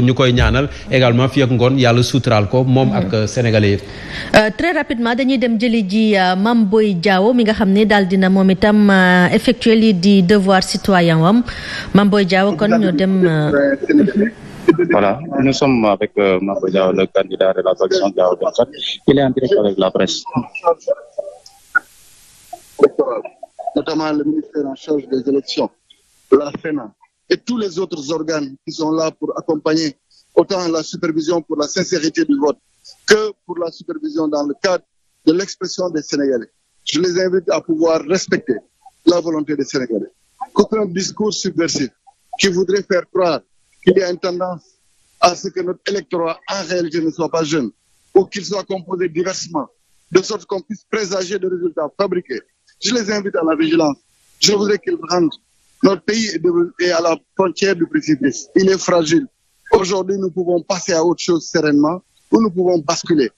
ñu koy ñaanal également fii ak ngoon yàlla suturaal ko moom ak sénégalais yi. Très rapidement dañuy dem jëli ji Mame Boye Diao mi nga xam ne daal dina moom itam effectuer lii di devoir citoyen wam Mame Boye Diao kon ñu dem. Voilà, nous sommes avec Mame Boye Diao, le candidat de la coalition Diao 24. Il est en direct avec la presse. Notamment le ministère en charge des élections, la Sénat et tous les autres organes qui sont là pour accompagner autant la supervision pour la sincérité du vote que pour la supervision dans le cadre de l'expression des Sénégalais. Je les invite à pouvoir respecter la volonté des Sénégalais. Qu'aucun discours subversif qui voudrait faire croire qu'il y a une tendance à ce que notre électorat en réalité ne soit pas jeune ou qu'il soit composé diversement, de sorte qu'on puisse présager de résultats fabriqués. Je les invite à la vigilance. Je voudrais qu'ils rendent. Notre pays est à la frontière du précipice. Il est fragile. Aujourd'hui, nous pouvons passer à autre chose sereinement ou nous pouvons basculer.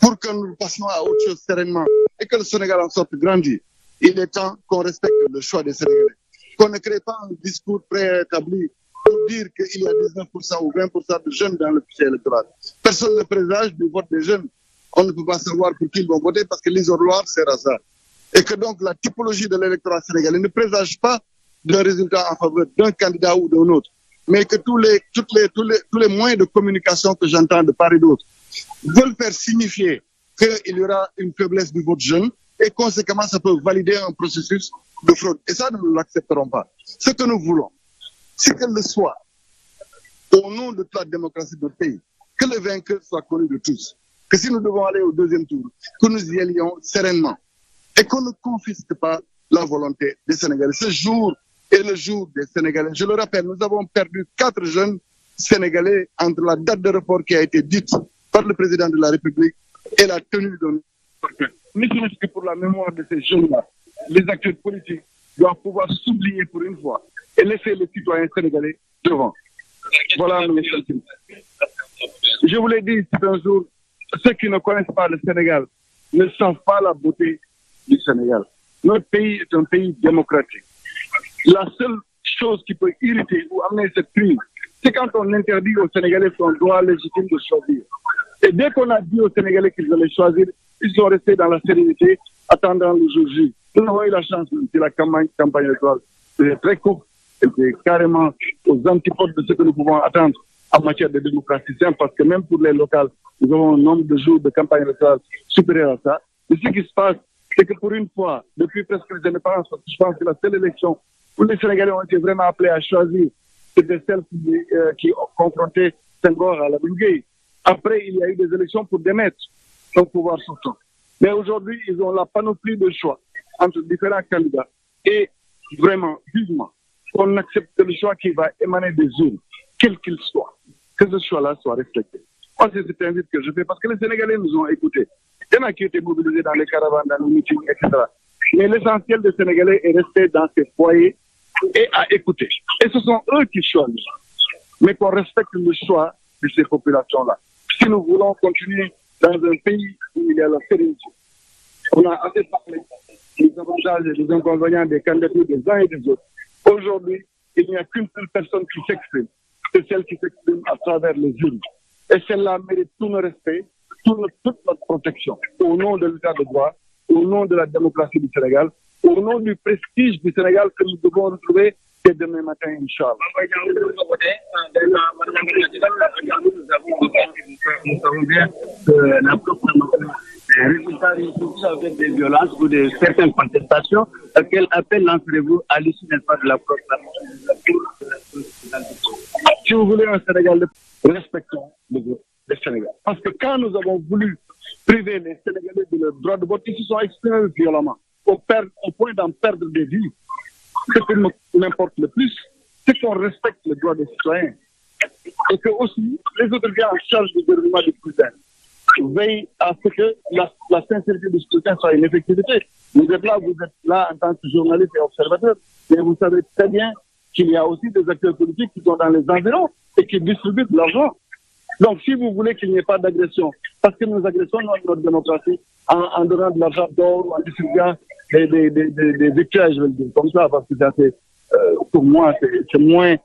Pour que nous passions à autre chose sereinement et que le Sénégal en sorte grandi, il est temps qu'on respecte le choix des Sénégalais. Qu'on ne crée pas un discours préétabli pour dire qu'il y a 19% ou 20% de jeunes dans le fichier électoral. Personne ne présage du vote des jeunes. On ne peut pas savoir pour qui ils vont voter parce que l'isoloir sert à ça. Et que donc la typologie de l'électorat sénégalais ne présage pas d'un résultat en faveur d'un candidat ou d'un autre, mais que tous les moyens de communication que j'entends de part et d'autre veulent faire signifier qu'il y aura une faiblesse du vote jeune et conséquemment ça peut valider un processus de fraude. Et ça, nous ne l'accepterons pas. Ce que nous voulons, c'est que le soit, au nom de la démocratie de notre pays, que le vainqueur soit connu de tous. Que si nous devons aller au deuxième tour, que nous y allions sereinement et qu'on ne confisque pas la volonté des Sénégalais. Ce jour est le jour des Sénégalais. Je le rappelle, nous avons perdu 4 jeunes Sénégalais entre la date de report qui a été dite par le président de la République et la tenue de notre peuple. Ne serait-ce que pour la mémoire de ces jeunes-là, les acteurs politiques doivent pouvoir s'oublier pour une fois et laisser les citoyens sénégalais devant. Voilà, monsieur. Je vous l'ai dit, c'est un jour, ceux qui ne connaissent pas le Sénégal ne savent pas la beauté du Sénégal. Notre pays est un pays démocratique. La seule chose qui peut irriter ou amener cette crise, c'est quand on interdit aux Sénégalais son droit légitime de choisir. Et dès qu'on a dit aux Sénégalais qu'ils allaient choisir, ils sont restés dans la sérénité, attendant le jour J. Nous avons eu la chance de la campagne électorale. C'était très court, c'était carrément aux antipodes de ce que nous pouvons attendre en matière de démocratie simple, parce que même pour les locales, nous avons un nombre de jours de campagne électorale supérieur à ça. Et ce qui se passe, c'est que pour une fois, depuis presque les indépendances, je pense que la seule élection où les Sénégalais ont été vraiment appelés à choisir, c'était celle qui confrontait Senghor à la Gueye. Après, il y a eu des élections pour démettre son pouvoir sortant. Mais aujourd'hui, ils ont la panoplie de choix entre différents candidats. Et vraiment, vivement, on accepte le choix qui va émaner des urnes, quel qu'il soit, que ce choix-là soit respecté. Moi, c'est cette invite que je fais parce que les Sénégalais nous ont écoutés. Il y en a qui étaient mobilisés dans les caravanes, dans les meetings, etc. Mais l'essentiel des Sénégalais est resté dans ses foyers et à écouter. Et ce sont eux qui choisissent. Mais qu'on respecte le choix de ces populations-là. Si nous voulons continuer dans un pays où il y a la sérénité, on a assez parlé des avantages et des inconvénients des candidatures des uns et des autres. Aujourd'hui, il n'y a qu'une seule personne qui s'exprime. C'est celle qui s'exprime à travers les urnes. Et celle-là mérite tout notre respect, toute notre protection. Au nom de l'état de droit, au nom de la démocratie du Sénégal, au nom du prestige du Sénégal que nous devons retrouver dès demain matin, Inch'Allah. Nous savons bien que la les résultats avec des violences ou de certaines contestations, quel appel lancerez-vous à l'issue de la proclamation? Si vous voulez un Sénégal, respectons le Sénégal. Parce que quand nous avons voulu priver les Sénégalais de leur droit de vote, ils se sont exprimés violemment, au point d'en perdre des vies. Ce qui m'importe le plus, c'est qu'on respecte les droits des citoyens. Et que aussi, les autorités en charge du déroulement du scrutin veillent à ce que la sincérité du scrutin soit une effectivité. Vous êtes là en tant que journaliste et observateur, mais vous savez très bien qu'il y a aussi des acteurs politiques qui sont dans les environs et qui distribuent de l'argent. Donc, si vous voulez qu'il n'y ait pas d'agression, parce que nous agressons notre démocratie en donnant de l'argent d'or ou en distribuant des victuailles, je vais le dire comme ça, parce que ça, pour moi, c'est moins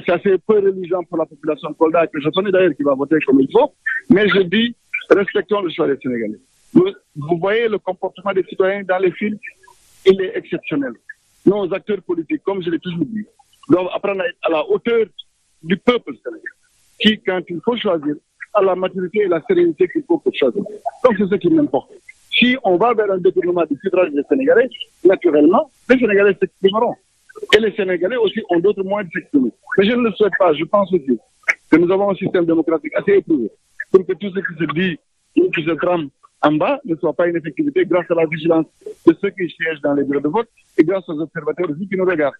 ça c'est peu religieux pour la population de Kolda, que je connais d'ailleurs, qui va voter comme il faut. Mais je dis, respectons le choix des Sénégalais. Vous voyez le comportement des citoyens dans les films, il est exceptionnel. Nos acteurs politiques, comme je l'ai toujours dit, doivent apprendre à être à la hauteur du peuple sénégalais, qui, quand il faut choisir, a la maturité et la sérénité qu'il faut pour choisir. Donc c'est ce qui m'importe. Si on va vers un détournement du suffrage des Sénégalais, naturellement, les Sénégalais s'exprimeront. Et les Sénégalais aussi ont d'autres moyens de s'exprimer. Mais je ne le souhaite pas. Je pense aussi que nous avons un système démocratique assez éprouvé pour que tout ce qui se dit ou qui se trame en bas ne soit pas une effectivité grâce à la vigilance de ceux qui siègent dans les bureaux de vote et grâce aux observateurs aussi qui nous regardent.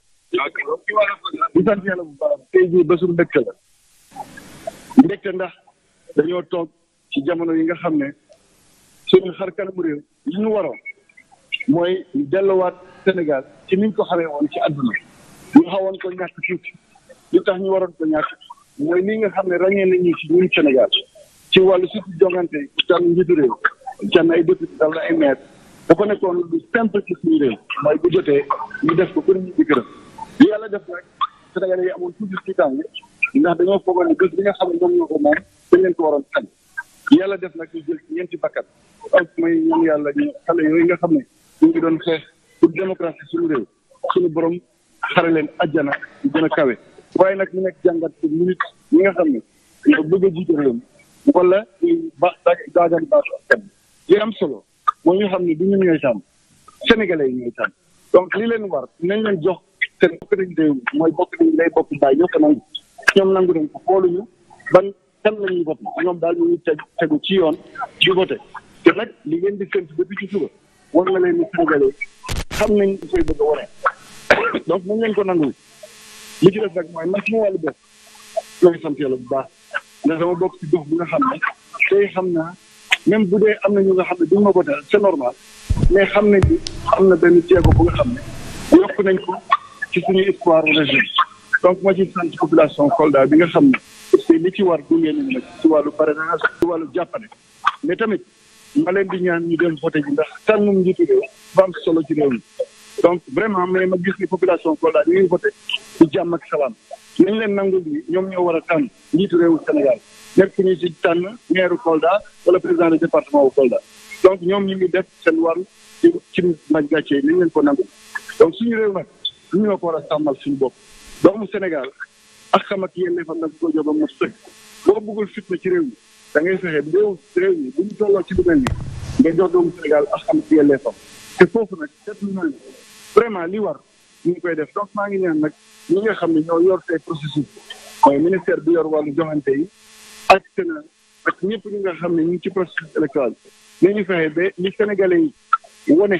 di sant yàlla bu baax tey jii bésu mbégte la mbégte ndax dañoo toog ci jamono yi nga xam ne suñu xar kanamu réew li ñu waroon mooy delluwaat Sénégal ci niñ ko xamee woon ci àdduna ñu xawoon ko ñàkk tuuti li tax ñu waroon ko ñàkk mooy li nga xam ne ràññee nañu ci ñun Sénégal ci wàllu surtout jongante tànn njiitu réew tànn ay député tànn ay maire dafa nekkoon lu simple ci suñu réew mooy bu jotee ñu def ko pour ñu di këram li yàlla def nag Sénégalais yi amoon tuuti ci tàng ndax dañoo foogoon ne bés bi nga xam ne ñoom ñoo ko moom dañ leen ko waroon tànn yàlla def nag ñu jël ci ñeenti bakkat ak mooy ñoom yàlla ñu xale yooyu nga xam ne ñu ngi doon xeex pour démocratie suñu réew suñu borom xare leen ajjana ñu gën a kawe waaye nag ñu nekk jàngat pour minute ñi nga xam ne ñoo bëgg a jiite réew mi wala ñu daagan baatu askan li am solo mooy ñu xam ne du ñun ñooy tànn Sénégalais yi ñooy tànn donc li leen war nañ leen jox seen bokk nañ réew mooy bokk nañ lay bokk baay ñoo ko nangu ñoom nangu nañ ko xooluñu ban kan la ñuy voté ñoom daal ñu ngi tegu ci yoon di voté te nag li ngeen di séntu depuis ci suba war na leen ni Sénégalais xam nañ ñu koy bëgg a wane donc nañ leen ko nangul li ci def nag mooy man suma wàllu bopp ñooy sant yàlla bu baax ndax dama bokk ci gox bi nga xam ne tey xam naa même bu dee am na ñu nga xam ne duñ ma voté c'est normal mais xam nañ ni am na benn jéego bu nga xam ne yokk nañ ko ci suñu histoire région donc moo ci sant population Kolda bi nga xam ne aussi li ci war gunge nañ nag ci wàllu parrainage ci wàllu jàppale mais tamit ma leen di ñaan ñu dem voté ji ndax tànnum njiitu réew ba am solo ci réew mi donc vraiment mais ma gis ni population Kolda ñu ngi voté ci jàmm ak salaam nañ leen nangul ni ñoom ñoo war a tànn njiitu réewu Sénégal nekk ñu ci tànn maire Kolda wala président du département wu Kolda donc ñoom ñu ngi def seen wàll ci maj gàcce nañ leen ko nangul donc suñu réew nag ñu ñoo ko war a sàmmal suñu bopp doomu Sénégal ak xam ak yelleefam nag ko jox ba mu sëkk boo bëggul fitna ci réew mi da ngay fexe réew mi bu ñu tolloo ci lu mel ni nga jox doomu Sénégal ak xam ak yelleefam te foofu nag seetlu naa ne vraiment li war ñu ngi koy def donc maa ngi ñaan nag ñi nga xam ne ñoo yor ces processus mooy ministère bi yor wàllu joŋante yi ak Sénat ak ñëpp ñi nga xam ne ñu ngi ci processus électoral nañu fexe ba li Sénégalais yi wone